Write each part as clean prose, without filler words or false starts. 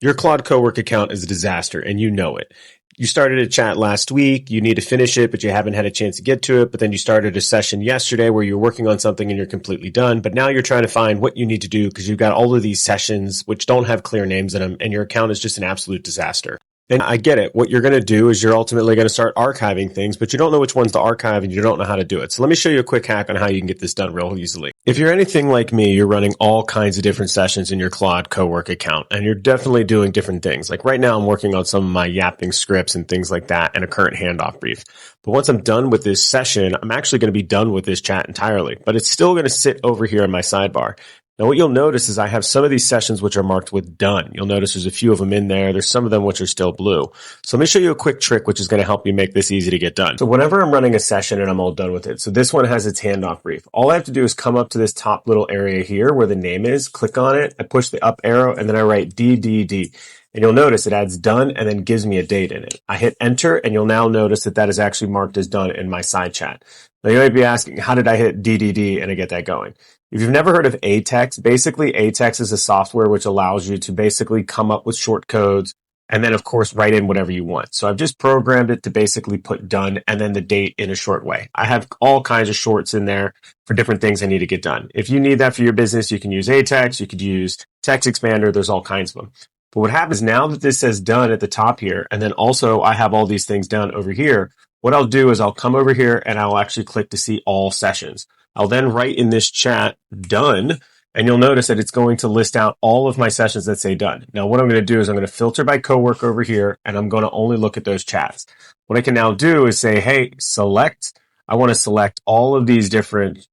Your Claude CoWork account is a disaster, and you know it. You started a chat last week, you need to finish it, but you haven't had a chance to get to it. But then you started a session yesterday where you're working on something and you're completely done. But now you're trying to find what you need to do because you've got all of these sessions which don't have clear names in them, and your account is just an absolute disaster. And I get it. What you're going to do is you're ultimately going to start archiving things, but you don't know which ones to archive and you don't know how to do it. So let me show you a quick hack on how you can get this done real easily. If you're anything like me, you're running all kinds of different sessions in your Claude CoWork account, and you're definitely doing different things. Like right now, I'm working on some of my yapping scripts and things like that and a current handoff brief. But once I'm done with this session, I'm actually going to be done with this chat entirely, but it's still going to sit over here in my sidebar. Now, what you'll notice is I have some of these sessions which are marked with done. You'll notice there's a few of them in there. There's some of them which are still blue. So let me show you a quick trick which is going to help you make this easy to get done. So whenever I'm running a session and I'm all done with it, so this one has its handoff brief. All I have to do is come up to this top little area here where the name is, click on it, I push the up arrow, and then I write DDD. And you'll notice it adds done and then gives me a date in it. I hit enter, and you'll now notice that that is actually marked as done in my side chat. Now you might be asking, how did I hit DDD and I get that going? If you've never heard of aText, basically aText is a software which allows you to basically come up with short codes and then of course write in whatever you want. So I've just programmed it to basically put done and then the date in a short way. I have all kinds of shorts in there for different things I need to get done. If you need that for your business, you can use aText, you could use Text Expander, there's all kinds of them. But what happens now that this says done at the top here, and then also I have all these things done over here, what I'll do is I'll come over here and I'll actually click to see all sessions. I'll then write in this chat done, and you'll notice that it's going to list out all of my sessions that say done. Now, what I'm going to do is I'm going to filter by CoWork over here, and I'm going to only look at those chats. What I can now do is say, hey, select. I want to select all of these different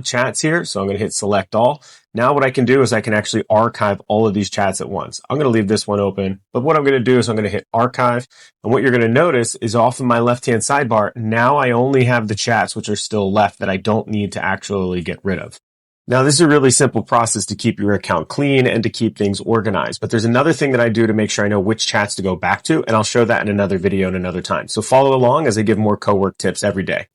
chats here, so I'm going to hit select all. Now what I can do is I can actually archive all of these chats at once. I'm going to leave this one open, but what I'm going to do is I'm going to hit archive, and what you're going to notice is off of my left-hand sidebar, now I only have the chats which are still left that I don't need to actually get rid of. Now, this is a really simple process to keep your account clean and to keep things organized, but there's another thing that I do to make sure I know which chats to go back to, and I'll show that in another video in another time. So follow along as I give more CoWork tips every day.